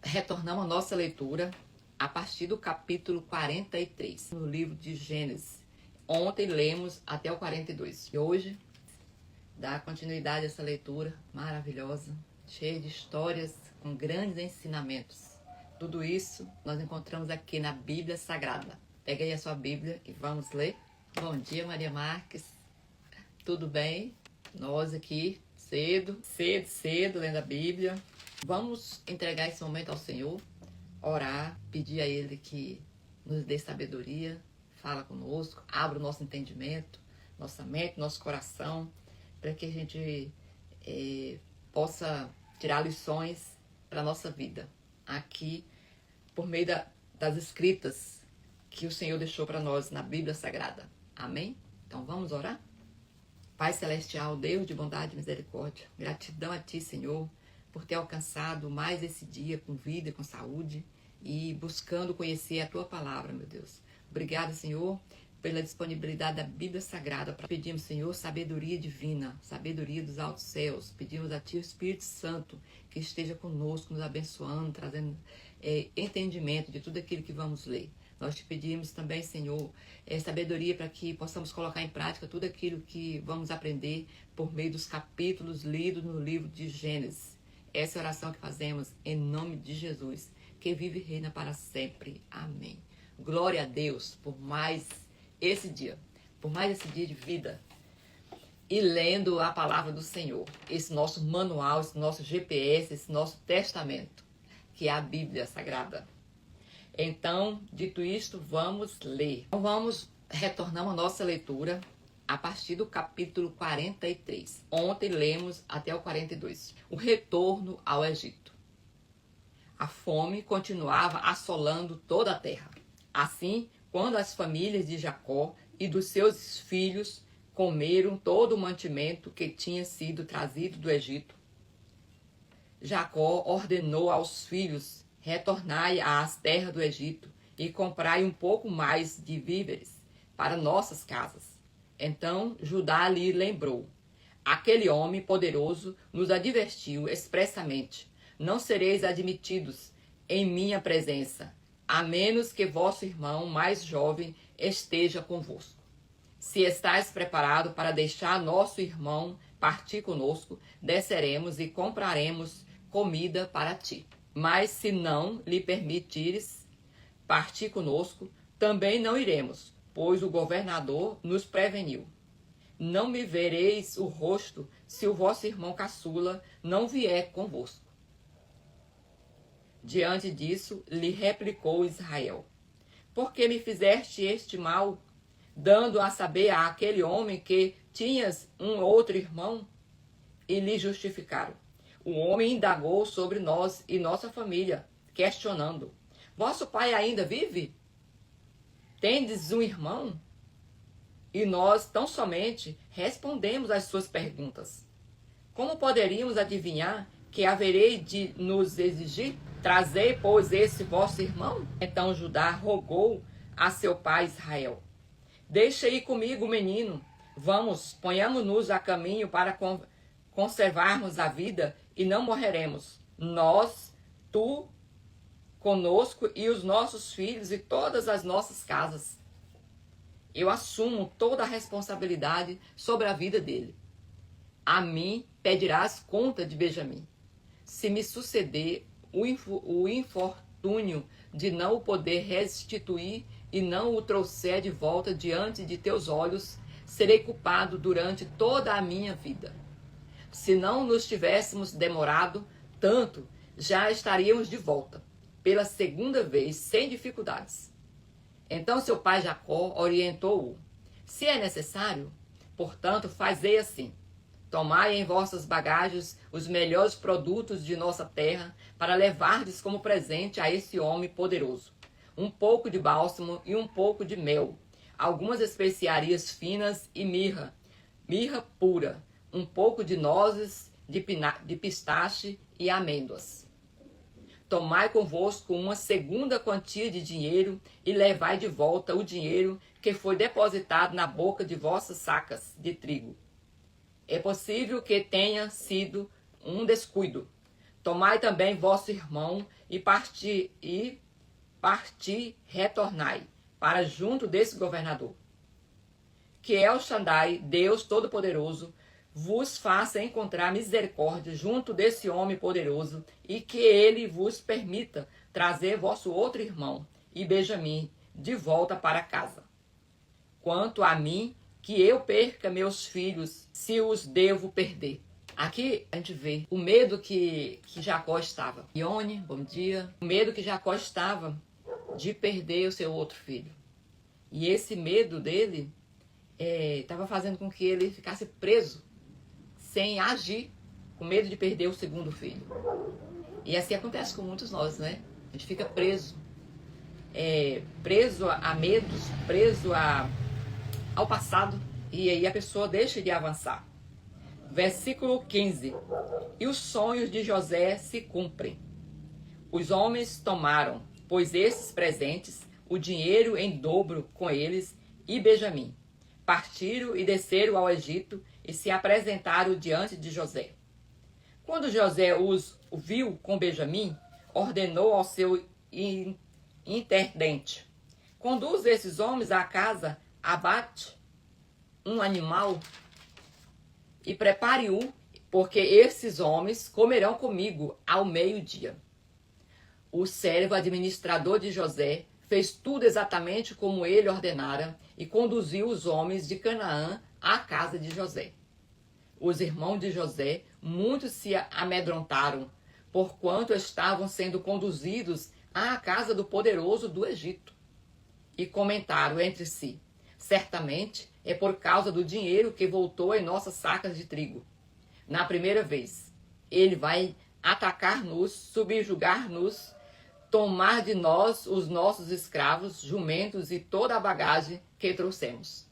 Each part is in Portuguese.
retornamos a nossa leitura a partir do capítulo 43, no livro de Gênesis. Ontem lemos até o 42. E hoje dá continuidade a essa leitura maravilhosa, cheia de histórias com grandes ensinamentos. Tudo isso nós encontramos aqui na Bíblia Sagrada. Pega aí a sua Bíblia e vamos ler. Bom dia, Maria Marques. Tudo bem? Nós aqui cedo, lendo a Bíblia. Vamos entregar esse momento ao Senhor, orar, pedir a Ele que nos dê sabedoria, fala conosco, abra o nosso entendimento, nossa mente, nosso coração, para que a gente possa tirar lições para a nossa vida, aqui, por meio das escritas que o Senhor deixou para nós na Bíblia Sagrada. Amém? Então vamos orar? Pai Celestial, Deus de bondade e misericórdia, gratidão a Ti, Senhor, por ter alcançado mais esse dia com vida e com saúde e buscando conhecer a Tua palavra, meu Deus. Obrigada, Senhor, pela disponibilidade da Bíblia Sagrada. Pedimos, Senhor, sabedoria divina, sabedoria dos altos céus. Pedimos a Ti, o Espírito Santo, que esteja conosco, nos abençoando, trazendo entendimento de tudo aquilo que vamos ler. Nós te pedimos também, Senhor, sabedoria para que possamos colocar em prática tudo aquilo que vamos aprender por meio dos capítulos lidos no livro de Gênesis. Essa é a oração que fazemos em nome de Jesus, que vive e reina para sempre. Amém. Glória a Deus por mais esse dia de vida. E lendo a palavra do Senhor, esse nosso manual, esse nosso GPS, esse nosso testamento, que é a Bíblia Sagrada. Então, dito isto, vamos ler. Então, retornamos a nossa leitura a partir do capítulo 43. Ontem lemos até o 42. O retorno ao Egito. A fome continuava assolando toda a terra. Assim, quando as famílias de Jacó e dos seus filhos comeram todo o mantimento que tinha sido trazido do Egito, Jacó ordenou aos filhos: retornai às terras do Egito e comprai um pouco mais de víveres para nossas casas. Então Judá lhe lembrou: aquele homem poderoso nos advertiu expressamente: não sereis admitidos em minha presença, a menos que vosso irmão mais jovem esteja convosco. Se estáis preparado para deixar nosso irmão partir conosco, desceremos e compraremos comida para ti. Mas se não lhe permitires partir conosco, também não iremos, pois o governador nos preveniu. Não me vereis o rosto se o vosso irmão caçula não vier convosco. Diante disso, lhe replicou Israel: por que me fizeste este mal, dando a saber àquele homem que tinhas um outro irmão? E lhe justificaram. O homem indagou sobre nós e nossa família, questionando: vosso pai ainda vive? Tendes um irmão? E nós tão somente respondemos às suas perguntas. Como poderíamos adivinhar que haverei de nos exigir? Trazei, pois, esse vosso irmão? Então Judá rogou a seu pai Israel: deixa ir comigo o menino. Vamos, ponhamos-nos a caminho para conservarmos a vida e não morreremos. Nós, tu, conosco e os nossos filhos e todas as nossas casas. Eu assumo toda a responsabilidade sobre a vida dele. A mim pedirás conta de Benjamim. Se me suceder o infortúnio de não o poder restituir e não o trouxer de volta diante de teus olhos, serei culpado durante toda a minha vida. Se não nos tivéssemos demorado tanto, já estaríamos de volta, pela segunda vez, sem dificuldades. Então seu pai Jacó orientou-o: se é necessário, portanto, fazei assim: tomai em vossas bagagens os melhores produtos de nossa terra, para levardes como presente a esse homem poderoso: um pouco de bálsamo e um pouco de mel, algumas especiarias finas e mirra pura, um pouco de nozes de pistache e amêndoas. Tomai convosco uma segunda quantia de dinheiro e levai de volta o dinheiro que foi depositado na boca de vossas sacas de trigo. É possível que tenha sido um descuido. Tomai também vosso irmão e retornai para junto desse governador. Que El Shaddai, Deus Todo-Poderoso, vos faça encontrar misericórdia junto desse homem poderoso e que ele vos permita trazer vosso outro irmão e Benjamim de volta para casa. Quanto a mim, que eu perca meus filhos, se os devo perder. Aqui a gente vê o medo que Jacó estava. Ione, bom dia. O medo que Jacó estava de perder o seu outro filho. E esse medo dele estava fazendo com que ele ficasse preso, sem agir, com medo de perder o segundo filho. E assim acontece com muitos de nós, né? A gente fica preso. Preso a medos, preso ao passado. E aí a pessoa deixa de avançar. Versículo 15. E os sonhos de José se cumprem. Os homens tomaram, pois esses presentes, o dinheiro em dobro com eles e Benjamim. Partiram e desceram ao Egito e se apresentaram diante de José. Quando José os viu com Benjamim, ordenou ao seu intendente: conduz esses homens à casa, abate um animal e prepare-o, porque esses homens comerão comigo ao meio-dia. O servo administrador de José fez tudo exatamente como ele ordenara e conduziu os homens de Canaã à casa de José. Os irmãos de José muito se amedrontaram, porquanto estavam sendo conduzidos à casa do poderoso do Egito. E comentaram entre si: certamente é por causa do dinheiro que voltou em nossas sacas de trigo. Na primeira vez, ele vai atacar-nos, subjugar-nos, tomar de nós os nossos escravos, jumentos e toda a bagagem que trouxemos.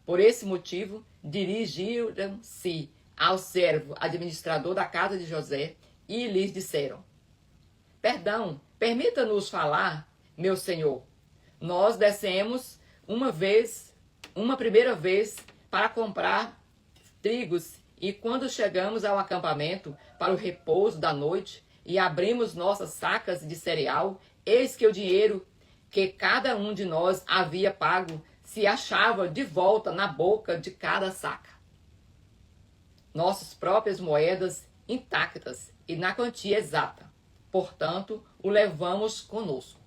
Por esse motivo, dirigiram-se ao servo administrador da casa de José e lhes disseram: perdão, permita-nos falar, meu senhor. Nós descemos uma primeira vez para comprar trigos e quando chegamos ao acampamento para o repouso da noite e abrimos nossas sacas de cereal, eis que o dinheiro que cada um de nós havia pago se achava de volta na boca de cada saca. Nossas próprias moedas intactas e na quantia exata. Portanto, o levamos conosco.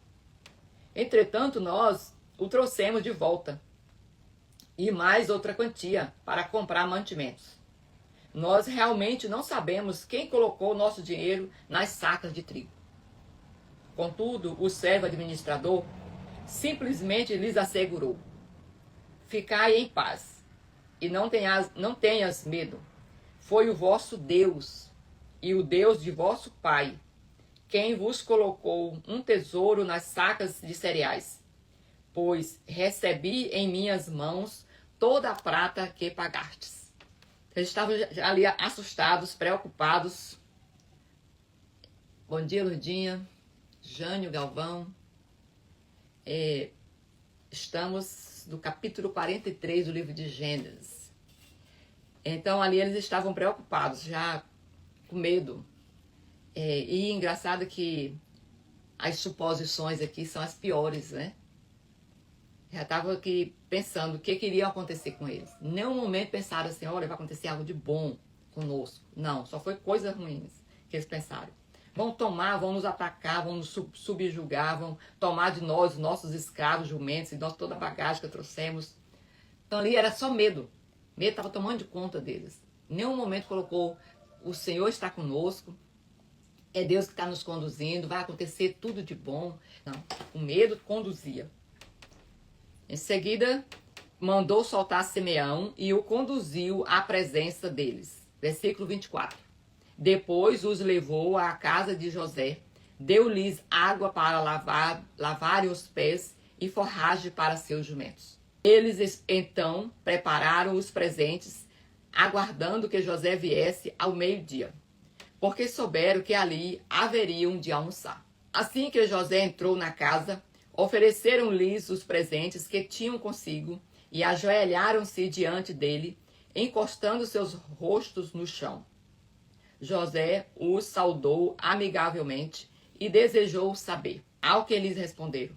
Entretanto, nós o trouxemos de volta e mais outra quantia para comprar mantimentos. Nós realmente não sabemos quem colocou o nosso dinheiro nas sacas de trigo. Contudo, o servo administrador simplesmente lhes assegurou: ficai em paz e não tenhas medo. Foi o vosso Deus e o Deus de vosso pai quem vos colocou um tesouro nas sacas de cereais, pois recebi em minhas mãos toda a prata que pagastes. Eles estavam ali assustados, preocupados. Bom dia, Lurdinha, Jânio, Galvão. Estamos no capítulo 43 do livro de Gênesis. Então, ali eles estavam preocupados, já com medo. E engraçado que as suposições aqui são as piores, né? Já estavam aqui pensando o que iria acontecer com eles. Em nenhum momento pensaram assim: olha, vai acontecer algo de bom conosco. Não, só foi coisas ruins que eles pensaram. Vão tomar, vão nos atacar, vão nos subjugar, vão tomar de nós os nossos escravos, jumentos, e toda a bagagem que trouxemos. Então ali era só medo. Medo estava tomando de conta deles. Em nenhum momento colocou: o Senhor está conosco, é Deus que está nos conduzindo, vai acontecer tudo de bom. Não, o medo conduzia. Em seguida, mandou soltar Simeão e o conduziu à presença deles. Versículo 24. Depois os levou à casa de José, deu-lhes água para lavarem os pés e forragem para seus jumentos. Eles então prepararam os presentes, aguardando que José viesse ao meio-dia, porque souberam que ali haveriam de almoçar. Assim que José entrou na casa, ofereceram-lhes os presentes que tinham consigo e ajoelharam-se diante dele, encostando seus rostos no chão. José os saudou amigavelmente e desejou saber. Ao que eles responderam: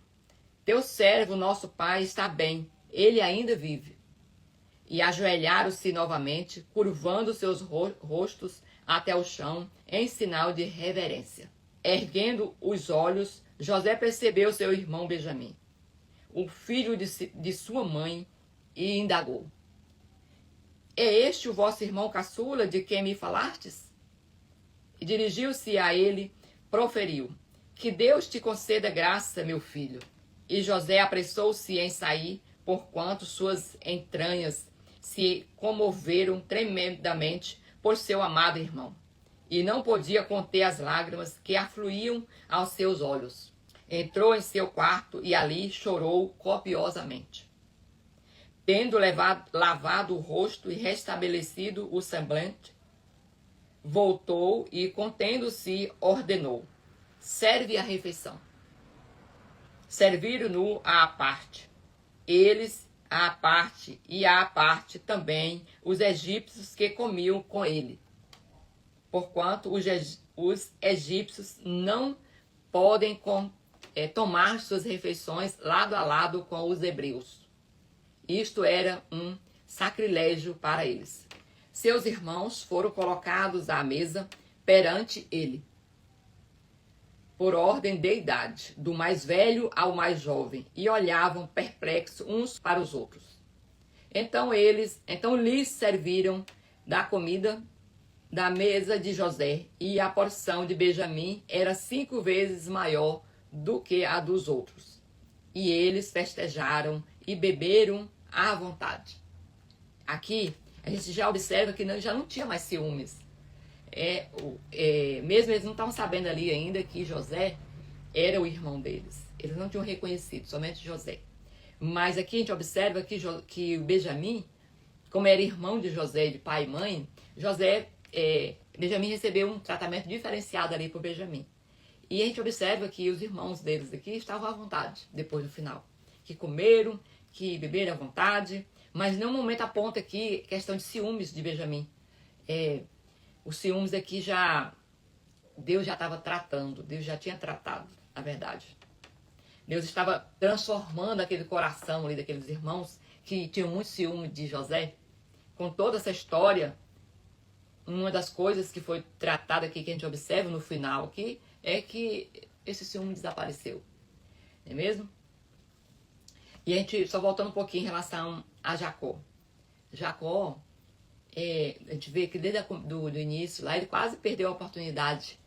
teu servo, nosso pai, está bem, ele ainda vive. E ajoelharam-se novamente, curvando seus rostos até o chão, em sinal de reverência. Erguendo os olhos, José percebeu seu irmão Benjamim, o filho de sua mãe, e indagou: é este o vosso irmão caçula de quem me falastes? E dirigiu-se a ele, proferiu: que Deus te conceda graça, meu filho. E José apressou-se em sair, porquanto suas entranhas se comoveram tremendamente por seu amado irmão, e não podia conter as lágrimas que afluíam aos seus olhos. Entrou em seu quarto e ali chorou copiosamente. Tendo lavado o rosto e restabelecido o semblante, voltou e, contendo-se, ordenou: serve a refeição. Serviram-no à parte, eles à parte, e à parte também os egípcios que comiam com ele. Porquanto os egípcios não podem tomar suas refeições lado a lado com os hebreus. Isto era um sacrilégio para eles. Seus irmãos foram colocados à mesa perante ele, por ordem de idade, do mais velho ao mais jovem, e olhavam perplexos uns para os outros. Então lhes serviram da comida da mesa de José, e a porção de Benjamim era 5 vezes maior do que a dos outros. E eles festejaram e beberam à vontade. Aqui a gente já observa que já não tinha mais ciúmes. Mesmo eles não estavam sabendo ali ainda que José era o irmão deles. Eles não tinham reconhecido, somente José. Mas aqui a gente observa que o Benjamim, como era irmão de José, de pai e mãe, Benjamim recebeu um tratamento diferenciado ali por Benjamim. E a gente observa que os irmãos deles aqui estavam à vontade depois do final. Que comeram, que beberam à vontade, mas nenhum momento aponta aqui questão de ciúmes de Benjamim. Os ciúmes aqui Deus já estava tratando, Deus já tinha tratado, na verdade. Deus estava transformando aquele coração ali daqueles irmãos que tinham muito ciúme de José. Com toda essa história, uma das coisas que foi tratada aqui, que a gente observa no final aqui, é que esse ciúme desapareceu. Não é mesmo? E a gente, só voltando um pouquinho em relação a Jacó. Jacó, a gente vê que desde do início lá, ele quase perdeu a oportunidade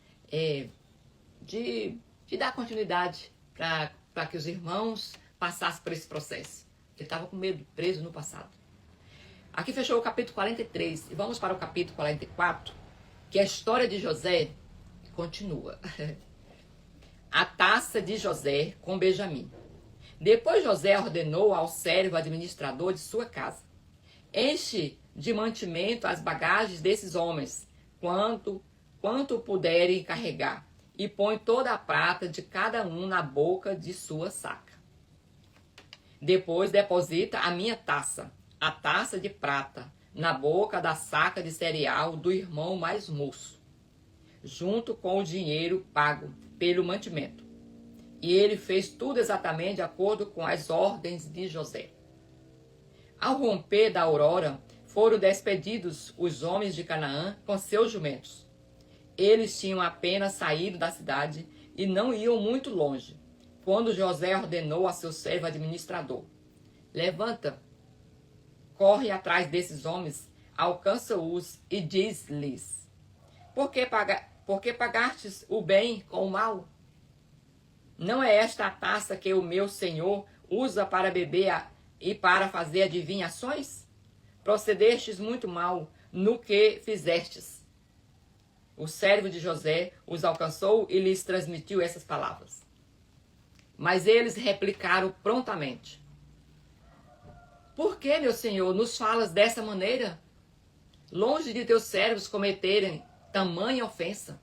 de dar continuidade para que os irmãos passassem por esse processo. Ele estava com medo, preso no passado. Aqui fechou o capítulo 43 e vamos para o capítulo 44, que a história de José continua. A taça de José com Benjamim. Depois José ordenou ao servo administrador de sua casa: enche de mantimento as bagagens desses homens, quanto puderem carregar, e põe toda a prata de cada um na boca de sua saca. Depois deposita a minha taça, a taça de prata, na boca da saca de cereal do irmão mais moço, junto com o dinheiro pago pelo mantimento. E ele fez tudo exatamente de acordo com as ordens de José. Ao romper da aurora, foram despedidos os homens de Canaã com seus jumentos. Eles tinham apenas saído da cidade e não iam muito longe, quando José ordenou a seu servo administrador: levanta, corre atrás desses homens, alcança-os e diz-lhes: por que pagastes o bem com o mal? Não é esta a taça que o meu senhor usa para beber e para fazer adivinhações? Procedestes muito mal no que fizestes. O servo de José os alcançou e lhes transmitiu essas palavras. Mas eles replicaram prontamente: por que, meu senhor, nos falas dessa maneira? Longe de teus servos cometerem tamanha ofensa.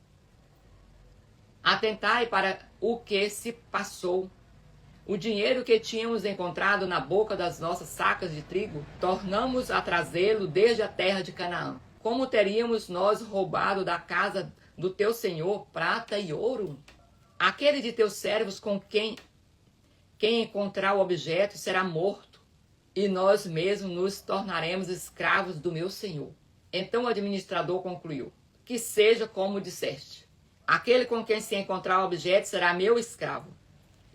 Atentai para o que se passou. O dinheiro que tínhamos encontrado na boca das nossas sacas de trigo, tornamos a trazê-lo desde a terra de Canaã. como teríamos nós roubado da casa do teu senhor prata e ouro? Aquele de teus servos com quem encontrar o objeto será morto, e nós mesmos nos tornaremos escravos do meu senhor. Então o administrador concluiu: que seja como disseste. Aquele com quem se encontrar o objeto será meu escravo,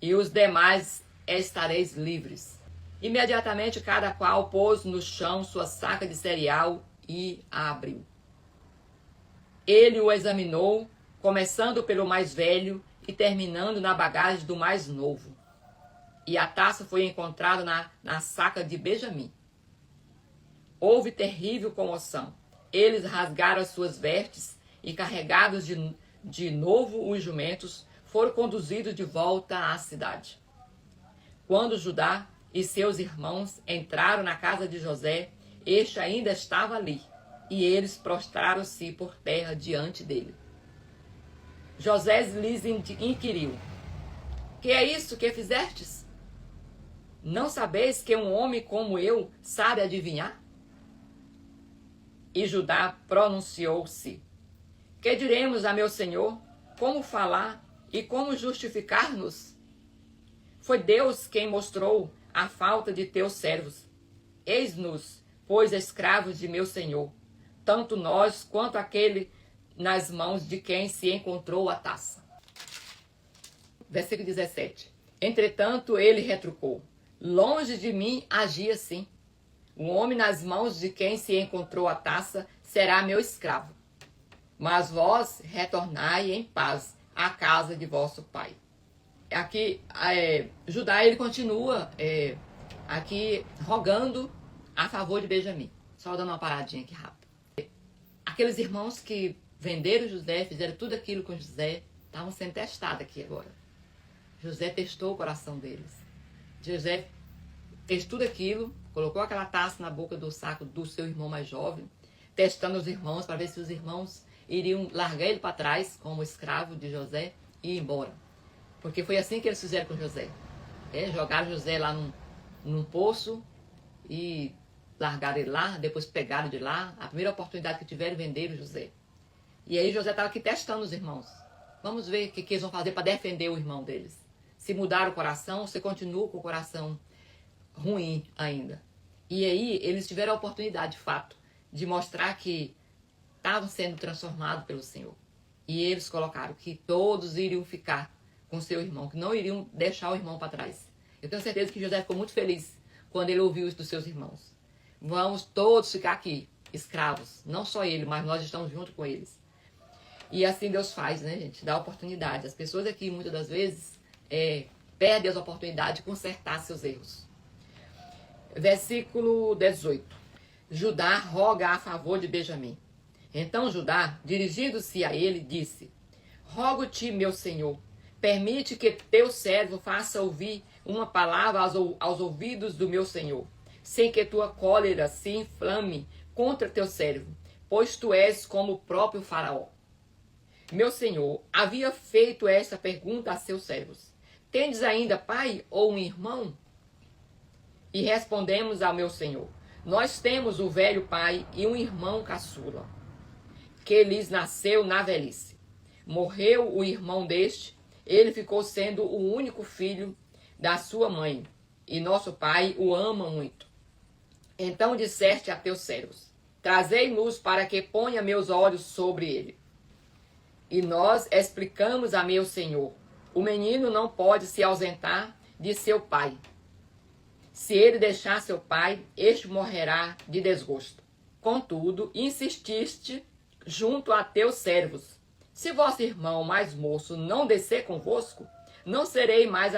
e os demais estareis livres. Imediatamente cada qual pôs no chão sua saca de cereal e a abriu. Ele o examinou, começando pelo mais velho e terminando na bagagem do mais novo. E a taça foi encontrada na saca de Benjamim. Houve terrível comoção. Eles rasgaram as suas vestes e, carregados de novo os jumentos, foram conduzidos de volta à cidade. Quando Judá e seus irmãos entraram na casa de José, este ainda estava ali, e eles prostraram-se por terra diante dele. José lhes inquiriu: que é isso que fizestes? Não sabeis que um homem como eu sabe adivinhar? E Judá pronunciou-se: que diremos a meu senhor? Como falar e como justificar-nos? Foi Deus quem mostrou a falta de teus servos. Eis-nos, pois, escravos de meu senhor, tanto nós quanto aquele nas mãos de quem se encontrou a taça. Versículo 17. Entretanto, ele retrucou: longe de mim agir assim. O homem nas mãos de quem se encontrou a taça será meu escravo. Mas vós retornai em paz à casa de vosso pai. Aqui, Judá, ele continua aqui rogando a favor de Benjamim. Só dando uma paradinha aqui rápido. Aqueles irmãos que venderam José, fizeram tudo aquilo com José, estavam sendo testados aqui agora. José testou o coração deles. José fez tudo aquilo, colocou aquela taça na boca do saco do seu irmão mais jovem, testando os irmãos para ver se os irmãos iriam largar ele para trás como escravo de José e ir embora. Porque foi assim que eles fizeram com José. Jogaram José lá num poço e largaram ele lá, depois pegaram de lá. A primeira oportunidade que tiveram, venderam José. E aí José estava aqui testando os irmãos. Vamos ver o que eles vão fazer para defender o irmão deles. Se mudar o coração, você continua com o coração ruim ainda. E aí eles tiveram a oportunidade, de fato, de mostrar que estavam sendo transformados pelo Senhor. E eles colocaram que todos iriam ficar com seu irmão, que não iriam deixar o irmão para trás. Eu tenho certeza que José ficou muito feliz quando ele ouviu isso dos seus irmãos. Vamos todos ficar aqui, escravos. Não só ele, mas nós estamos junto com eles. E assim Deus faz, né, gente? Dá oportunidade. As pessoas aqui, muitas das vezes, perdem as oportunidades de consertar seus erros. Versículo 18. Judá roga a favor de Benjamim. Então Judá, dirigindo-se a ele, disse: rogo-te, meu senhor, permite que teu servo faça ouvir uma palavra aos ouvidos do meu senhor, sem que tua cólera se inflame contra teu servo, pois tu és como o próprio faraó. Meu senhor havia feito esta pergunta a seus servos: tendes ainda pai ou um irmão? E respondemos ao meu senhor: nós temos o velho pai e um irmão caçula, que lhes nasceu na velhice. Morreu o irmão deste, ele ficou sendo o único filho da sua mãe, e nosso pai o ama muito. Então disseste a teus servos: trazei-nos para que ponha meus olhos sobre ele. E nós explicamos a meu senhor: o menino não pode se ausentar de seu pai. Se ele deixar seu pai, este morrerá de desgosto. Contudo, insististe junto a teus servos: se vosso irmão mais moço não descer convosco, não serei mais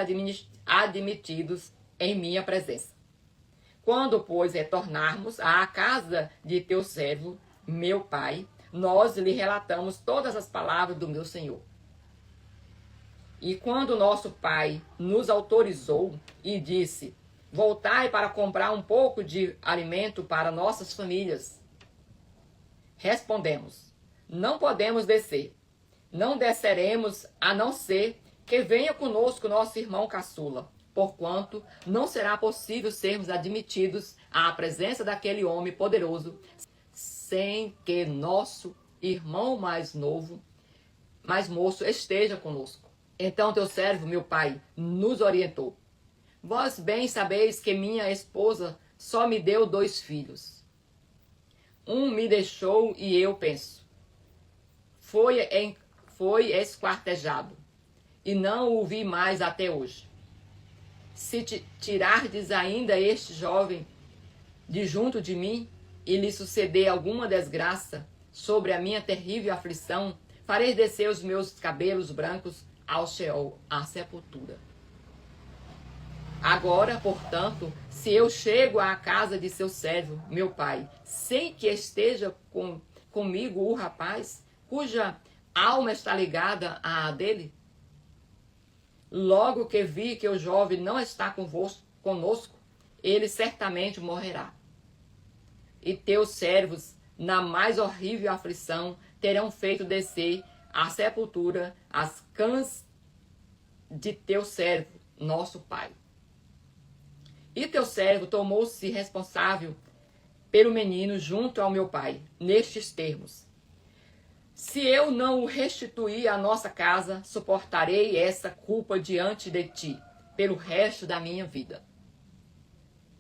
admitidos em minha presença. Quando, pois, retornarmos à casa de teu servo, meu pai, nós lhe relatamos todas as palavras do meu senhor. E quando nosso pai nos autorizou e disse: voltai para comprar um pouco de alimento para nossas famílias, respondemos: não podemos descer. Não desceremos a não ser que venha conosco nosso irmão caçula, porquanto não será possível sermos admitidos à presença daquele homem poderoso sem que nosso irmão mais moço, esteja conosco. Então teu servo, meu pai, nos orientou. Vós bem sabeis que minha esposa só me deu 2 filhos. Um me deixou e eu penso. Foi esquartejado, e não o vi mais até hoje. Se tirardes ainda este jovem de junto de mim, e lhe suceder alguma desgraça sobre a minha terrível aflição, farei descer os meus cabelos brancos ao Sheol, à sepultura. Agora, portanto, se eu chego à casa de seu servo, meu pai, sem que esteja comigo o rapaz, cuja alma está ligada à dele, logo que vi que o jovem não está conosco, ele certamente morrerá. E teus servos, na mais horrível aflição, terão feito descer à sepultura as cãs de teu servo, nosso pai. E teu servo tomou-se responsável pelo menino junto ao meu pai, nestes termos: se eu não o restituir à nossa casa, suportarei essa culpa diante de ti, pelo resto da minha vida.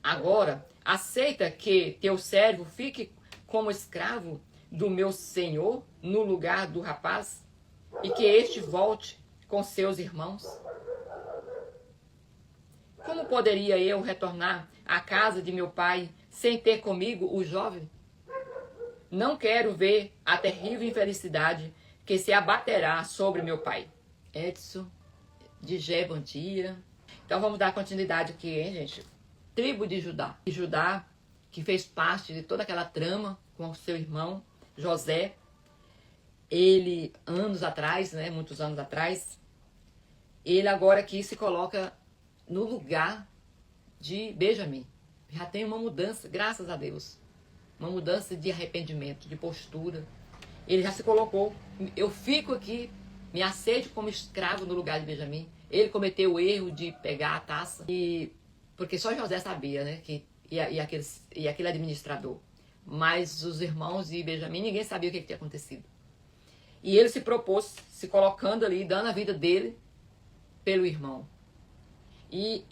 Agora, aceita que teu servo fique como escravo do meu senhor no lugar do rapaz, e que este volte com seus irmãos. Como poderia eu retornar à casa de meu pai sem ter comigo o jovem? Não quero ver a terrível infelicidade que se abaterá sobre meu pai. Edson, de Gé, bom dia. Então vamos dar continuidade aqui, hein, gente? Tribo de Judá. Judá, que fez parte de toda aquela trama com o seu irmão José. Ele, anos atrás, né, muitos anos atrás, ele agora aqui se coloca no lugar de Benjamim. Já tem uma mudança, graças a Deus. Uma mudança de arrependimento, de postura. Ele já se colocou. Eu fico aqui, me aceite como escravo no lugar de Benjamim. Ele cometeu o erro de pegar a taça. Porque só José sabia, né? E aquele administrador. Mas os irmãos de Benjamim, ninguém sabia o que tinha acontecido. E ele se propôs, se colocando ali, dando a vida dele pelo irmão. E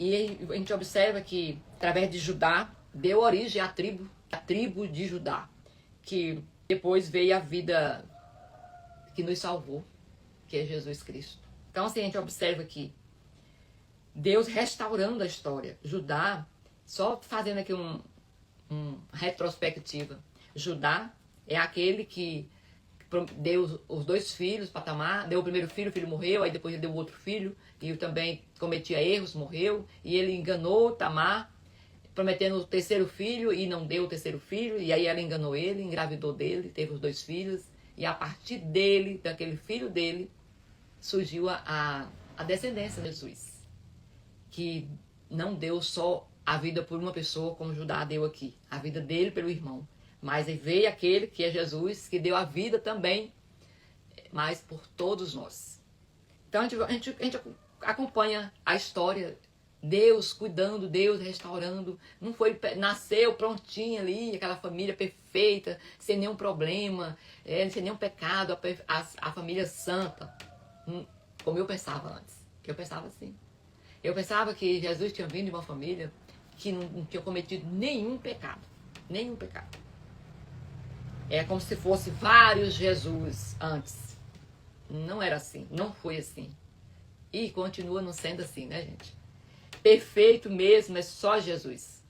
a gente observa que, através de Judá, deu origem à tribo de Judá, que depois veio a vida que nos salvou, que é Jesus Cristo. Então, assim, a gente observa aqui Deus restaurando a história. Judá, só fazendo aqui uma retrospectiva, Judá é aquele que deu os 2 filhos para Tamar, deu o primeiro filho, o filho morreu, aí depois ele deu o outro filho, e também cometia erros, morreu, e ele enganou Tamar, prometendo o 3º filho, e não deu o 3º filho, e aí ela enganou ele, engravidou dele, teve os 2 filhos, e a partir dele, daquele filho dele, surgiu a descendência de Jesus, que não deu só a vida por uma pessoa, como Judá deu aqui, a vida dele pelo irmão. Mas aí veio aquele que é Jesus, que deu a vida também, mas por todos nós. Então a gente acompanha a história, Deus cuidando, Deus restaurando. Não foi, nasceu prontinho ali, aquela família perfeita, sem nenhum problema, sem nenhum pecado, a família santa. Como eu pensava antes. Eu pensava assim. Eu pensava que Jesus tinha vindo de uma família que não tinha cometido nenhum pecado. Nenhum pecado. É como se fosse vários Jesus antes. Não era assim, não foi assim. E continua não sendo assim, né, gente? Perfeito mesmo é só Jesus.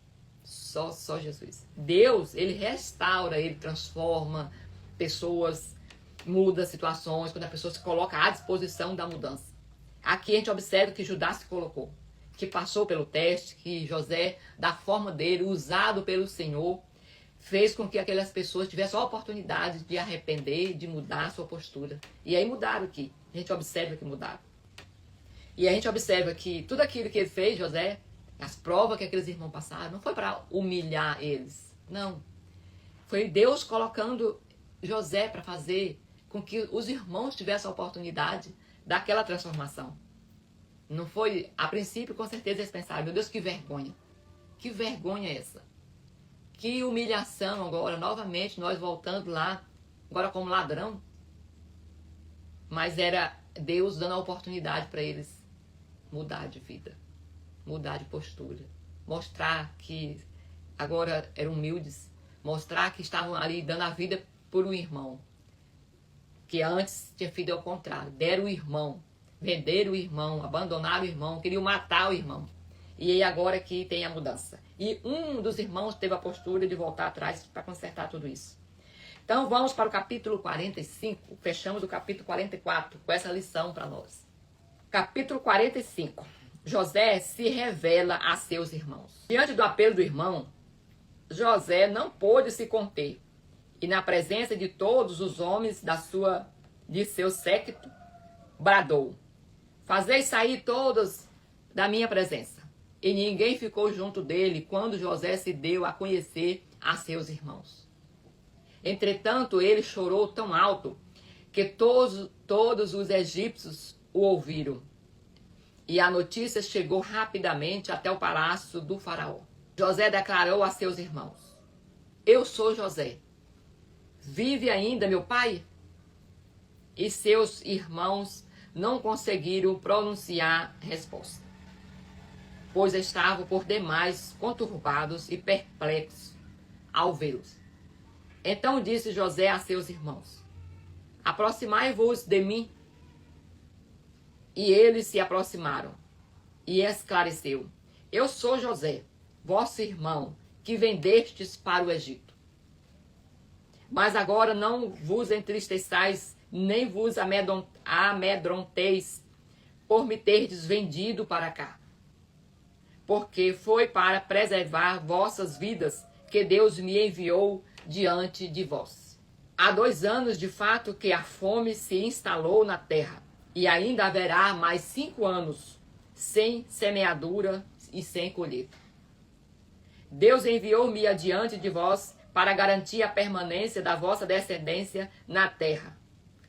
Só Jesus. Deus, ele restaura, ele transforma pessoas, muda situações, quando a pessoa se coloca à disposição da mudança. Aqui a gente observa que Judá se colocou, que passou pelo teste, que José, da forma dele, usado pelo Senhor, fez com que aquelas pessoas tivessem a oportunidade de arrepender, de mudar a sua postura. E aí mudaram aqui. A gente observa que mudaram. E a gente observa que tudo aquilo que ele fez, José, as provas que aqueles irmãos passaram, não foi para humilhar eles. Não. Foi Deus colocando José para fazer com que os irmãos tivessem a oportunidade daquela transformação. Não foi, a princípio, com certeza eles pensaram, meu Deus, que vergonha. Que vergonha é essa? Que humilhação agora, novamente, nós voltando lá, agora como ladrão. Mas era Deus dando a oportunidade para eles mudar de vida, mudar de postura, mostrar que agora eram humildes, mostrar que estavam ali dando a vida por um irmão, que antes tinha feito ao contrário, deram o irmão, venderam o irmão, abandonaram o irmão, queriam matar o irmão. E aí agora que tem a mudança. E um dos irmãos teve a postura de voltar atrás para consertar tudo isso. Então vamos para o capítulo 45, fechamos o capítulo 44 com essa lição para nós. Capítulo 45. José se revela a seus irmãos. Diante do apelo do irmão, José não pôde se conter. E na presença de todos os homens de seu séquito, bradou: fazei sair todos da minha presença. E ninguém ficou junto dele quando José se deu a conhecer a seus irmãos. Entretanto, ele chorou tão alto que todos os egípcios o ouviram. E a notícia chegou rapidamente até o palácio do faraó. José declarou a seus irmãos: eu sou José. Vive ainda meu pai? E seus irmãos não conseguiram pronunciar resposta, pois estavam por demais conturbados e perplexos ao vê-los. Então disse José a seus irmãos: aproximai-vos de mim. E eles se aproximaram. E esclareceu: eu sou José, vosso irmão, que vendestes para o Egito. Mas agora não vos entristeçais, nem vos amedronteis por me terdes vendido para cá. Porque foi para preservar vossas vidas que Deus me enviou diante de vós. Há 2 anos, de fato, que a fome se instalou na terra, e ainda haverá mais 5 anos sem semeadura e sem colheita. Deus enviou-me adiante de vós para garantir a permanência da vossa descendência na terra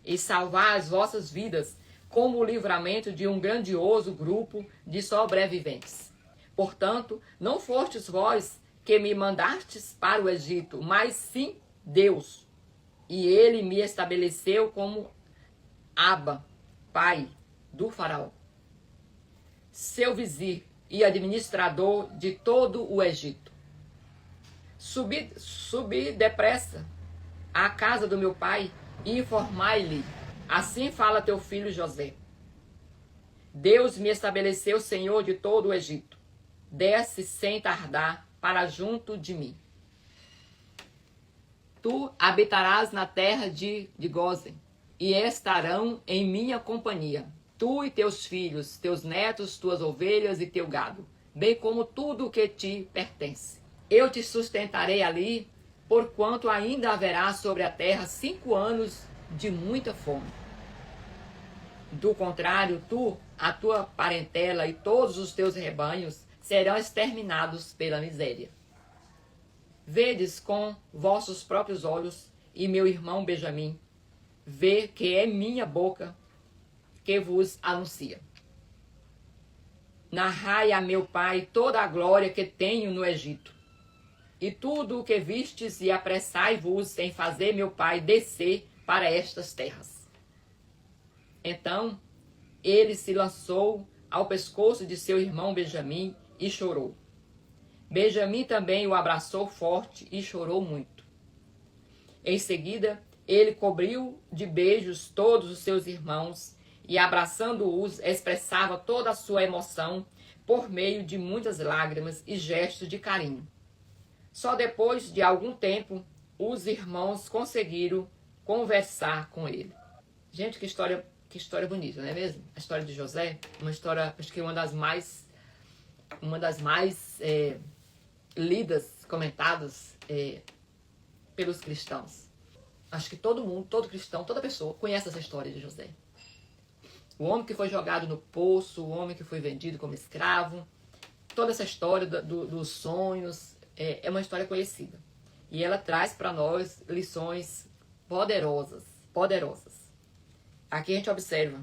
e salvar as vossas vidas como o livramento de um grandioso grupo de sobreviventes. Portanto, não fostes vós que me mandastes para o Egito, mas sim Deus. E ele me estabeleceu como Abba, pai do faraó, seu vizir e administrador de todo o Egito. Subi depressa à casa do meu pai e informai-lhe: assim fala teu filho José. Deus me estabeleceu senhor de todo o Egito. Desce sem tardar para junto de mim. Tu habitarás na terra de Gósen, e estarão em minha companhia, tu e teus filhos, teus netos, tuas ovelhas e teu gado, bem como tudo o que te pertence. Eu te sustentarei ali, porquanto ainda haverá sobre a terra 5 anos de muita fome. Do contrário, tu, a tua parentela e todos os teus rebanhos serão exterminados pela miséria. Vedes com vossos próprios olhos, e meu irmão Benjamim, vê que é minha boca que vos anuncia. Narrai a meu pai toda a glória que tenho no Egito, e tudo o que vistes, e apressai-vos em fazer meu pai descer para estas terras. Então ele se lançou ao pescoço de seu irmão Benjamim e chorou. Benjamim também o abraçou forte e chorou muito. Em seguida, ele cobriu de beijos todos os seus irmãos e, abraçando-os, expressava toda a sua emoção por meio de muitas lágrimas e gestos de carinho. Só depois de algum tempo, os irmãos conseguiram conversar com ele. Gente, que história bonita, não é mesmo? A história de José, uma história, acho que uma das mais lidas, comentadas pelos cristãos. Acho que todo mundo, todo cristão, toda pessoa conhece essa história de José. O homem que foi jogado no poço, o homem que foi vendido como escravo. Toda essa história dos sonhos é uma história conhecida. E ela traz para nós lições poderosas. Aqui a gente observa.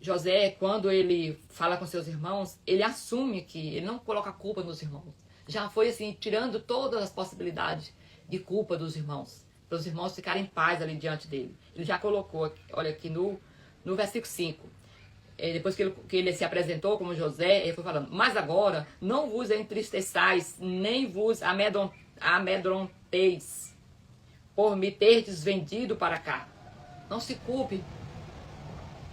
José, quando ele fala com seus irmãos, ele assume que ele não coloca a culpa nos irmãos. Já foi assim, tirando todas as possibilidades de culpa dos irmãos, para os irmãos ficarem em paz ali diante dele. Ele já colocou, olha aqui no versículo 5, depois que ele se apresentou como José, ele foi falando: mas agora não vos entristeçais, nem vos amedronteis, por me terdes vendido para cá. Não se culpe,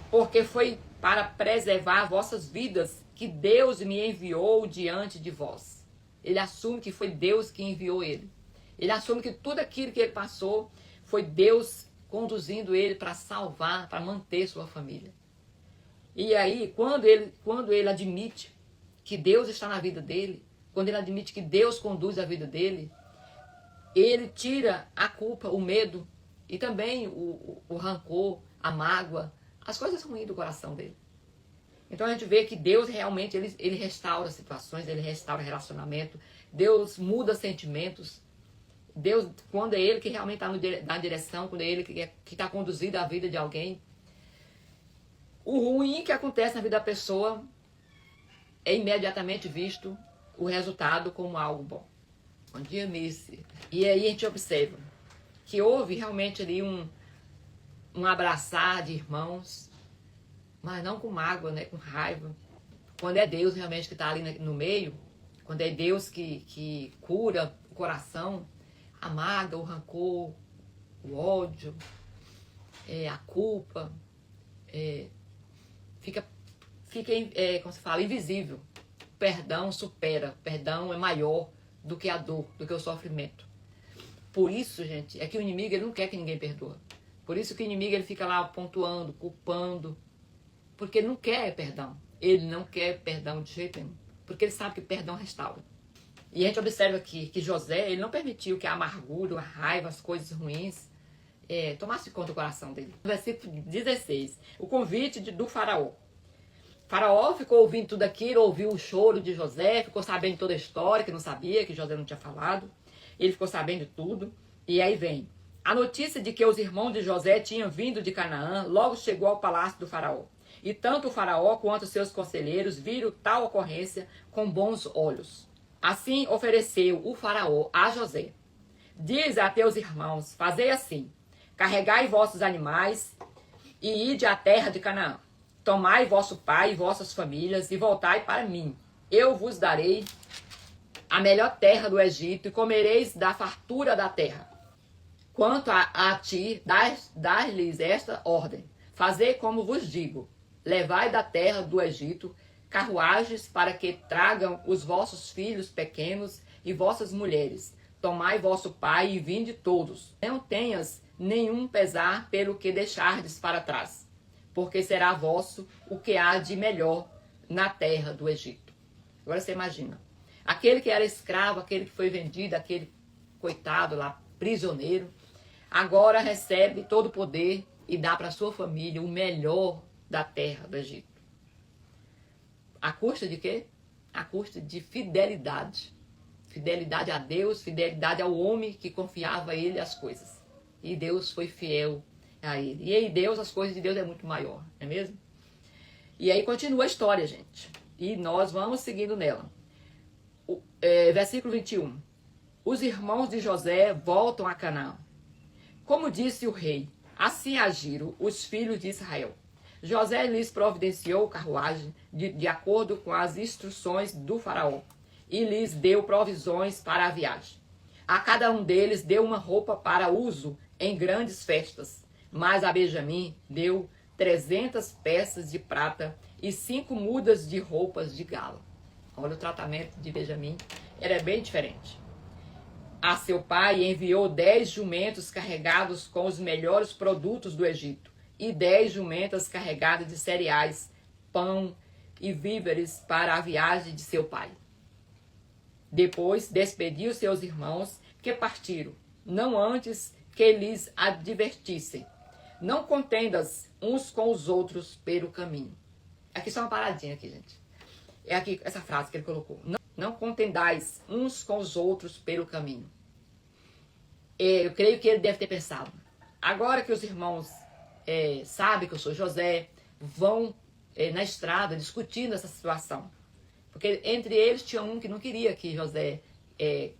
porque foi para preservar vossas vidas que Deus me enviou diante de vós. Ele assume que foi Deus que enviou ele. Ele assume que tudo aquilo que ele passou foi Deus conduzindo ele para salvar, para manter sua família. E aí, quando ele admite que Deus está na vida dele, quando ele admite que Deus conduz a vida dele, ele tira a culpa, o medo e também o rancor, a mágoa, as coisas ruins do coração dele. Então a gente vê que Deus realmente, ele restaura situações, ele restaura relacionamento, Deus muda sentimentos. Deus, quando é ele que realmente está na direção, quando é ele que está conduzindo a vida de alguém, o ruim que acontece na vida da pessoa é imediatamente visto o resultado como algo bom. Bom dia, Missy. E aí a gente observa que houve realmente ali um abraçar de irmãos, mas não com mágoa, né, com raiva. Quando é Deus realmente que está ali no meio, quando é Deus que cura o coração, a mágoa, o rancor, o ódio, a culpa, fica como se fala, invisível. O perdão supera, o perdão é maior do que a dor, do que o sofrimento. Por isso, gente, é que o inimigo ele não quer que ninguém perdoa. Por isso que o inimigo ele fica lá pontuando, culpando, porque ele não quer perdão. Ele não quer perdão de jeito nenhum, porque ele sabe que perdão restaura. E a gente observa aqui que José, ele não permitiu que a amargura, a raiva, as coisas ruins tomasse conta do coração dele. No versículo 16, o convite do faraó. Faraó ficou ouvindo tudo aquilo, ouviu o choro de José, ficou sabendo toda a história, que não sabia, que José não tinha falado. Ele ficou sabendo de tudo. E aí vem a notícia de que os irmãos de José tinham vindo de Canaã, logo chegou ao palácio do faraó. E tanto o faraó quanto seus conselheiros viram tal ocorrência com bons olhos. Assim ofereceu o faraó a José: diz a teus irmãos, fazei assim, carregai vossos animais e ide à terra de Canaã. Tomai vosso pai e vossas famílias e voltai para mim. Eu vos darei a melhor terra do Egito e comereis da fartura da terra. Quanto a ti, dá-lhes esta ordem: fazei como vos digo. Levai da terra do Egito carruagens para que tragam os vossos filhos pequenos e vossas mulheres. Tomai vosso pai e vinde todos. Não tenhas nenhum pesar pelo que deixardes para trás, porque será vosso o que há de melhor na terra do Egito. Agora você imagina, aquele que era escravo, aquele que foi vendido, aquele coitado lá, prisioneiro, agora recebe todo o poder e dá para sua família o melhor da terra do Egito. A custa de quê? A custa de fidelidade. Fidelidade a Deus, fidelidade ao homem que confiava a ele as coisas. E Deus foi fiel a ele. E aí Deus, as coisas de Deus é muito maior, não é mesmo? E aí continua a história, gente. E nós vamos seguindo nela. Versículo 21. Os irmãos de José voltam a Canaã. Como disse o rei, assim agiram os filhos de Israel. José lhes providenciou carruagem de acordo com as instruções do faraó e lhes deu provisões para a viagem. A cada um deles deu uma roupa para uso em grandes festas, mas a Benjamim deu 300 peças de prata e 5 mudas de roupas de gala. Olha, o tratamento de Benjamim era bem diferente. A seu pai enviou 10 jumentos carregados com os melhores produtos do Egito e 10 jumentas carregadas de cereais, pão e víveres para a viagem de seu pai. Depois despediu seus irmãos que partiram, não antes que lhes advertissem: não contendas uns com os outros pelo caminho. Aqui só uma paradinha aqui, gente. É aqui essa frase que ele colocou. Não contendais uns com os outros pelo caminho. Eu creio que ele deve ter pensado: agora que os irmãos sabem que eu sou José, vão na estrada discutindo essa situação. Porque entre eles tinha um que não queria que José,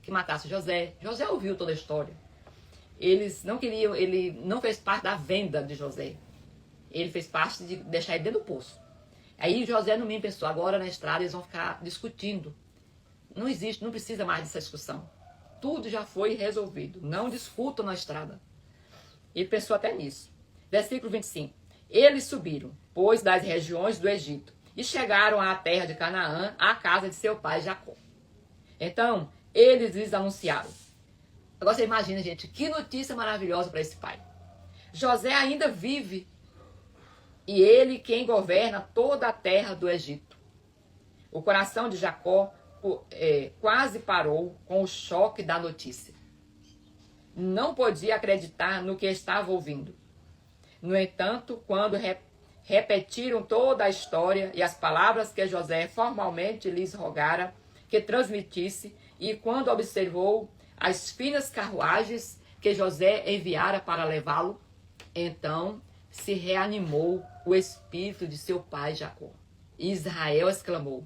que matasse José. José ouviu toda a história. Eles não queriam, ele não fez parte da venda de José. Ele fez parte de deixar ele dentro do poço. Aí José no mínimo pensou, agora na estrada eles vão ficar discutindo. Não existe, não precisa mais dessa discussão. Tudo já foi resolvido. Não discutam na estrada. Ele pensou até nisso. Versículo 25. Eles subiram, pois, das regiões do Egito, e chegaram à terra de Canaã, à casa de seu pai Jacó. Então, eles lhes anunciaram. Agora você imagina, gente, que notícia maravilhosa para esse pai. José ainda vive, e ele quem governa toda a terra do Egito. O coração de Jacó quase parou com o choque da notícia. Não podia acreditar no que estava ouvindo. No entanto, quando repetiram toda a história e as palavras que José formalmente lhes rogara que transmitisse, e quando observou as finas carruagens que José enviara para levá-lo, então se reanimou o espírito de seu pai Jacó. Israel exclamou: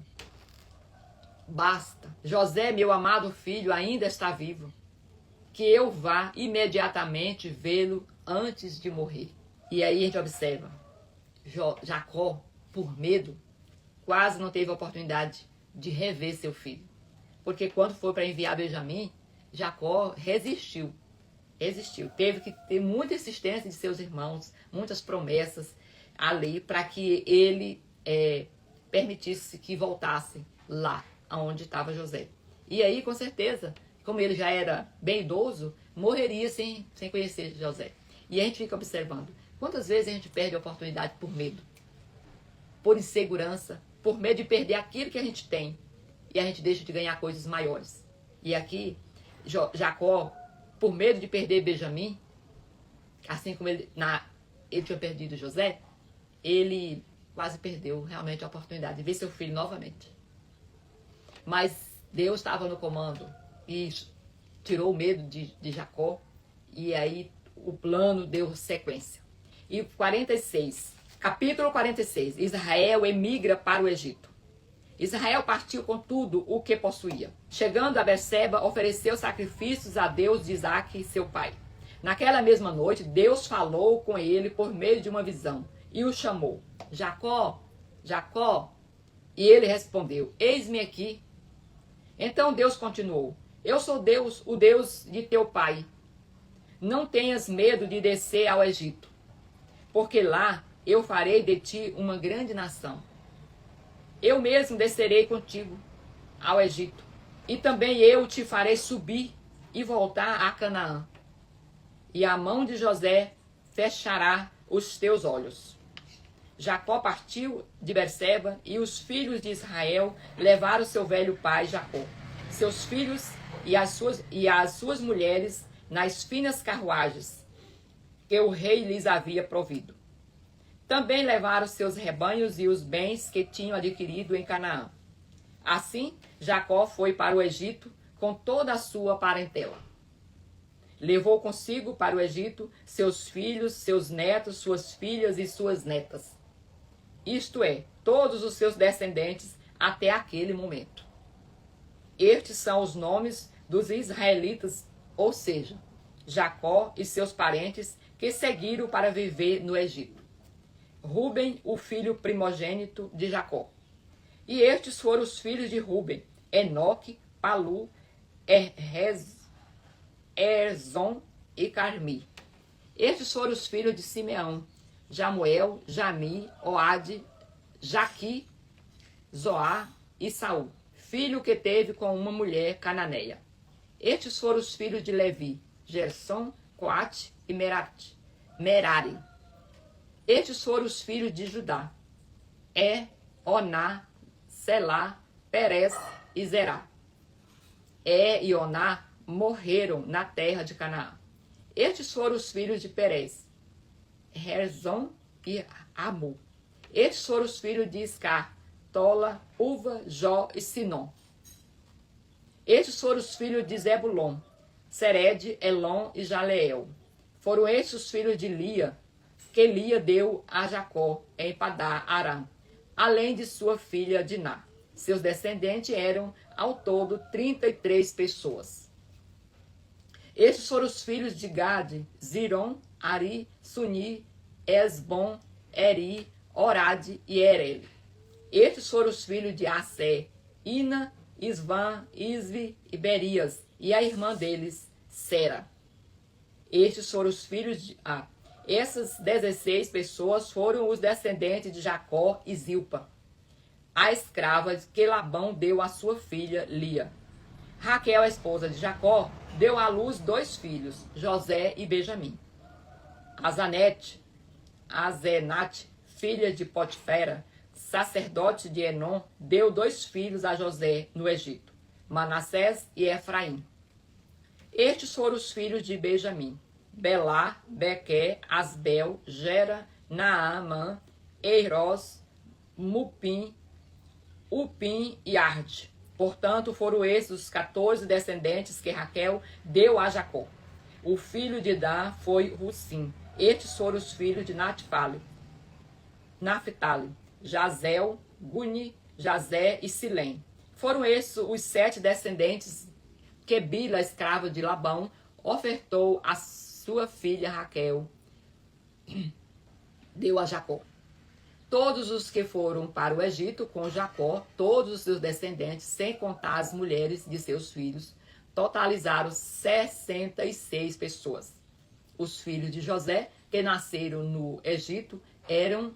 basta, José, meu amado filho, ainda está vivo. Que eu vá imediatamente vê-lo antes de morrer. E aí a gente observa, Jacó, por medo, quase não teve a oportunidade de rever seu filho. Porque quando foi para enviar Benjamim, Jacó resistiu. Teve que ter muita insistência de seus irmãos, muitas promessas ali para que ele permitisse que voltassem lá onde estava José. E aí, com certeza, como ele já era bem idoso, morreria sem conhecer José. E a gente fica observando. Quantas vezes a gente perde a oportunidade por medo? Por insegurança, por medo de perder aquilo que a gente tem. E a gente deixa de ganhar coisas maiores. E aqui, Jacó, por medo de perder Benjamim, assim como ele tinha perdido José, ele quase perdeu realmente a oportunidade de ver seu filho novamente. Mas Deus estava no comando e tirou o medo de Jacó, e aí o plano deu sequência. E 46, capítulo 46, Israel emigra para o Egito. Israel partiu com tudo o que possuía. Chegando a Berseba, ofereceu sacrifícios a Deus de Isaque, seu pai. Naquela mesma noite, Deus falou com ele por meio de uma visão e o chamou: Jacó, Jacó. E ele respondeu: eis-me aqui. Então Deus continuou: eu sou Deus, o Deus de teu pai. Não tenhas medo de descer ao Egito, porque lá eu farei de ti uma grande nação. Eu mesmo descerei contigo ao Egito, e também eu te farei subir e voltar a Canaã. E a mão de José fechará os teus olhos. Jacó partiu de Berseba, e os filhos de Israel levaram seu velho pai Jacó, seus filhos e as suas mulheres nas finas carruagens que o rei lhes havia provido. Também levaram seus rebanhos e os bens que tinham adquirido em Canaã. Assim, Jacó foi para o Egito com toda a sua parentela. Levou consigo para o Egito seus filhos, seus netos, suas filhas e suas netas. Isto é, todos os seus descendentes até aquele momento. Estes são os nomes dos israelitas, ou seja, Jacó e seus parentes que seguiram para viver no Egito. Ruben, o filho primogênito de Jacó. E estes foram os filhos de Ruben: Enoque, Palu, Erzon e Carmi. Estes foram os filhos de Simeão: Jamuel, Jami, Oade, Jaqui, Zoar e Saul, filho que teve com uma mulher cananeia. Estes foram os filhos de Levi: Gerson, Coate e Merari. Estes foram os filhos de Judá: Oná, Selá, Perez e Zerá. E Oná morreram na terra de Canaã. Estes foram os filhos de Perez: Herzon e Amu. Estes foram os filhos de Iscar: Tola, Uva, Jó e Sinom. Estes foram os filhos de Zebulon: Sered, Elon e Jaleel. Foram estes os filhos de Lia, que Lia deu a Jacó em Padá Aram, além de sua filha Diná. Seus descendentes eram, ao todo, 33 pessoas. Estes foram os filhos de Gade: Ziron, Ari, Suni, Esbom, Eri, Orade e Erel. Estes foram os filhos de Assé: Ina, Isvan, Isvi e Berias, e a irmã deles, Sera. Estes foram os filhos de... Essas 16 pessoas foram os descendentes de Jacó e Zilpa, a escrava que Labão deu à sua filha Lia. Raquel, a esposa de Jacó, deu à luz 2 filhos, José e Benjamim. Azenate, filha de Potifera, sacerdote de Enom, deu 2 filhos a José no Egito, Manassés e Efraim. Estes foram os filhos de Benjamim: Belá, Bequer, Asbel, Gera, Naamã, Eiros, Mupim, Upim e Arde. Portanto, foram esses os 14 descendentes que Raquel deu a Jacó. O filho de Dan foi Russim. Estes foram os filhos de Naphtali: Jazel, Guni, Jazé e Silém. Foram esses os 7 descendentes que Bila, escrava de Labão, ofertou a sua filha Raquel, deu a Jacó. Todos os que foram para o Egito com Jacó, todos os seus descendentes, sem contar as mulheres de seus filhos, totalizaram 66 pessoas. Os filhos de José, que nasceram no Egito, eram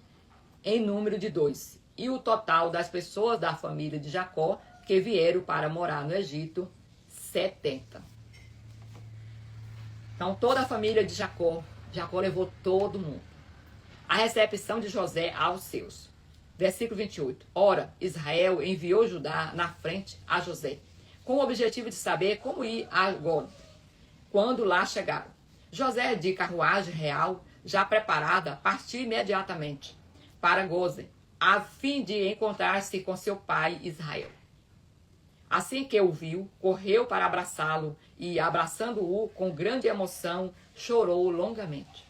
em número de 2. E o total das pessoas da família de Jacó que vieram para morar no Egito, 70. Então toda a família de Jacó levou todo mundo. A recepção de José aos seus. Versículo 28. Ora, Israel enviou Judá na frente a José, com o objetivo de saber como ir a Gode, quando lá chegaram. José, de carruagem real, já preparada, partiu imediatamente para Gozen, a fim de encontrar-se com seu pai Israel. Assim que o viu, correu para abraçá-lo e, abraçando-o com grande emoção, chorou longamente.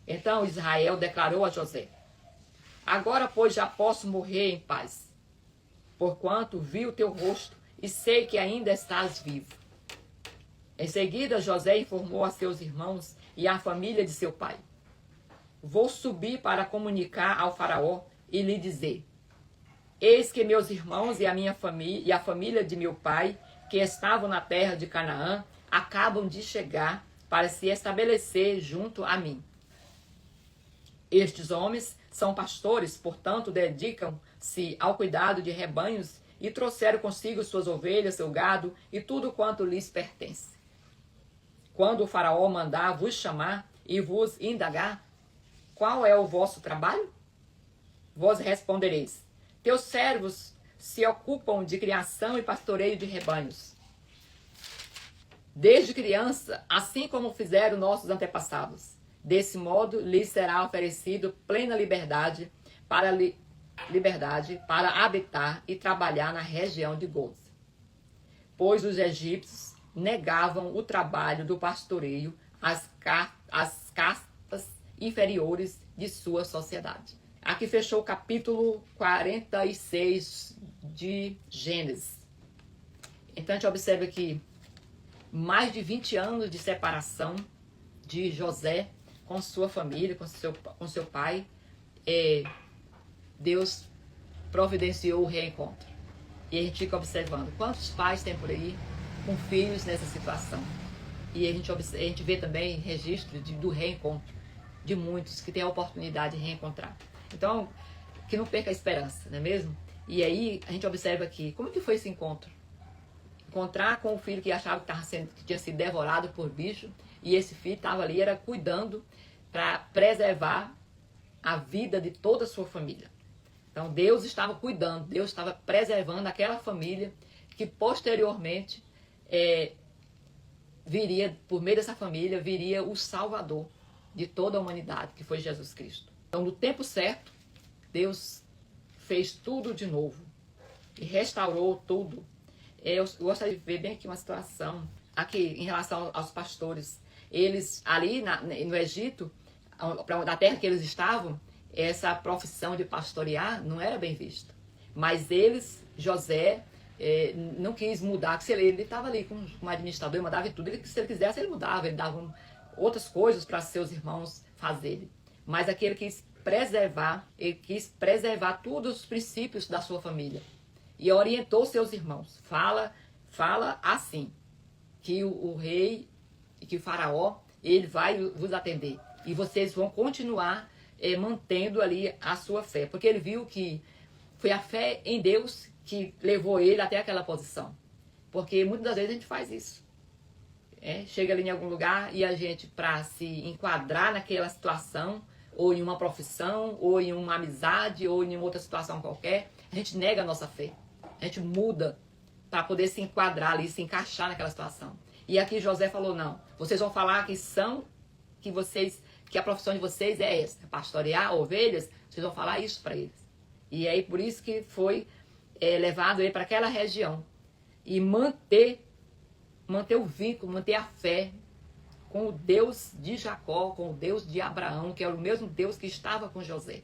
Então Israel declarou a José: agora, pois, já posso morrer em paz, porquanto vi o teu rosto e sei que ainda estás vivo. Em seguida, José informou a seus irmãos e à família de seu pai: vou subir para comunicar ao faraó e lhe dizer: eis que meus irmãos e a minha família e a família de meu pai, que estavam na terra de Canaã, acabam de chegar para se estabelecer junto a mim. Estes homens são pastores, portanto, dedicam-se ao cuidado de rebanhos e trouxeram consigo suas ovelhas, seu gado e tudo quanto lhes pertence. Quando o faraó mandar vos chamar e vos indagar: qual é o vosso trabalho? Vós respondereis: teus servos se ocupam de criação e pastoreio de rebanhos, desde criança, assim como fizeram nossos antepassados. Desse modo, lhes será oferecido plena liberdade para habitar e trabalhar na região de Goze. Pois os egípcios negavam o trabalho do pastoreio às castas inferiores de sua sociedade. Aqui fechou o capítulo 46 de Gênesis. Então a gente observa que mais de 20 anos de separação de José com sua família, com seu pai, Deus providenciou o reencontro. E a gente fica observando quantos pais tem por aí com filhos nessa situação. E a gente vê também registro do reencontro de muitos que têm a oportunidade de reencontrar. Então, que não perca a esperança, não é mesmo? E aí a gente observa aqui, como que foi esse encontro? Encontrar com o filho que achava que tinha sido devorado por bicho, e esse filho estava ali, era cuidando para preservar a vida de toda a sua família. Então Deus estava cuidando, Deus estava preservando aquela família que posteriormente viria, por meio dessa família, viria o Salvador de toda a humanidade, que foi Jesus Cristo. Então, no tempo certo, Deus fez tudo de novo e restaurou tudo. Eu gostaria de ver bem aqui uma situação, aqui em relação aos pastores. Eles, ali no Egito, da terra que eles estavam, essa profissão de pastorear não era bem vista. Mas José, não quis mudar, que se ele estava ali com um administrador, ele mandava tudo, se ele quisesse ele mudava, ele dava outras coisas para seus irmãos fazerem. Mas aqui ele quis preservar todos os princípios da sua família. E orientou seus irmãos, fala assim, que o rei, que o faraó, ele vai vos atender. E vocês vão continuar mantendo ali a sua fé. Porque ele viu que foi a fé em Deus que levou ele até aquela posição. Porque muitas das vezes a gente faz isso. Chega ali em algum lugar e a gente, para se enquadrar naquela situação, ou em uma profissão, ou em uma amizade, ou em outra situação qualquer, a gente nega a nossa fé. A gente muda para poder se enquadrar ali, se encaixar naquela situação. E aqui José falou, não, vocês vão falar que a profissão de vocês é essa, pastorear ovelhas, vocês vão falar isso para eles. E aí por isso que foi levado ele para aquela região. E manter o vínculo, manter a fé com o Deus de Jacó, com o Deus de Abraão, que é o mesmo Deus que estava com José.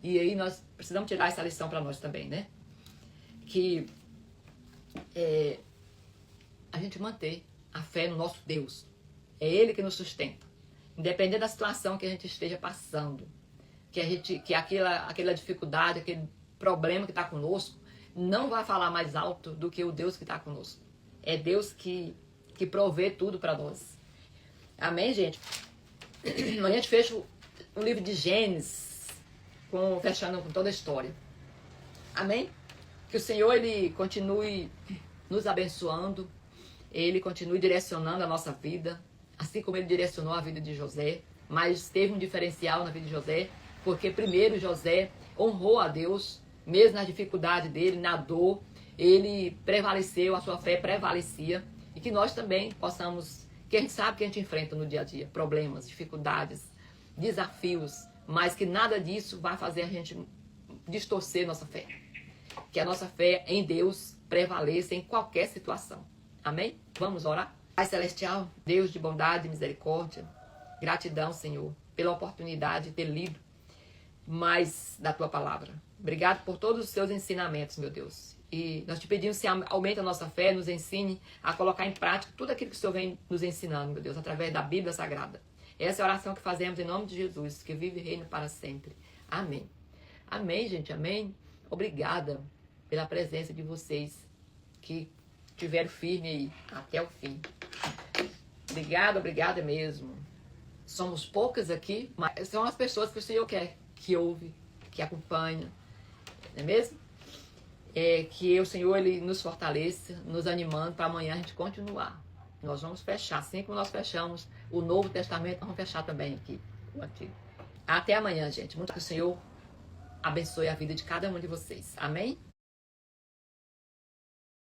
E aí nós precisamos tirar essa lição para nós também, né? Que a gente manter a fé no nosso Deus. É Ele que nos sustenta. Independente da situação que a gente esteja passando, que aquela dificuldade, aquele problema que está conosco, não vai falar mais alto do que o Deus que está conosco. É Deus que provê tudo para nós. Amém, gente? A gente fecha o livro de Gênesis, fechando com toda a história. Amém? Que o Senhor, Ele continue nos abençoando, Ele continue direcionando a nossa vida, assim como Ele direcionou a vida de José. Mas teve um diferencial na vida de José, porque primeiro José honrou a Deus, mesmo na dificuldade dele, na dor, ele prevaleceu, a sua fé prevalecia. E que nós também possamos, que a gente sabe que a gente enfrenta no dia a dia, problemas, dificuldades, desafios, mas que nada disso vai fazer a gente distorcer nossa fé. Que a nossa fé em Deus prevaleça em qualquer situação. Amém? Vamos orar? Pai Celestial, Deus de bondade e misericórdia, gratidão, Senhor, pela oportunidade de ter lido mais da Tua Palavra. Obrigado por todos os Seus ensinamentos, meu Deus. E nós te pedimos que aumente a nossa fé, nos ensine a colocar em prática tudo aquilo que o Senhor vem nos ensinando, meu Deus, através da Bíblia Sagrada. Essa é a oração que fazemos em nome de Jesus, que vive e reina para sempre. Amém. Amém, gente, amém. Obrigada pela presença de vocês que estiveram firme aí até o fim. Obrigada mesmo. Somos poucas aqui, mas são as pessoas que o Senhor quer, que ouve, que acompanha, não é mesmo? Que o Senhor, Ele nos fortaleça, nos animando para amanhã a gente continuar. Nós vamos fechar, assim como nós fechamos o Novo Testamento, nós vamos fechar também aqui o Antigo. Até amanhã, gente. Muito que o Senhor abençoe a vida de cada um de vocês. Amém?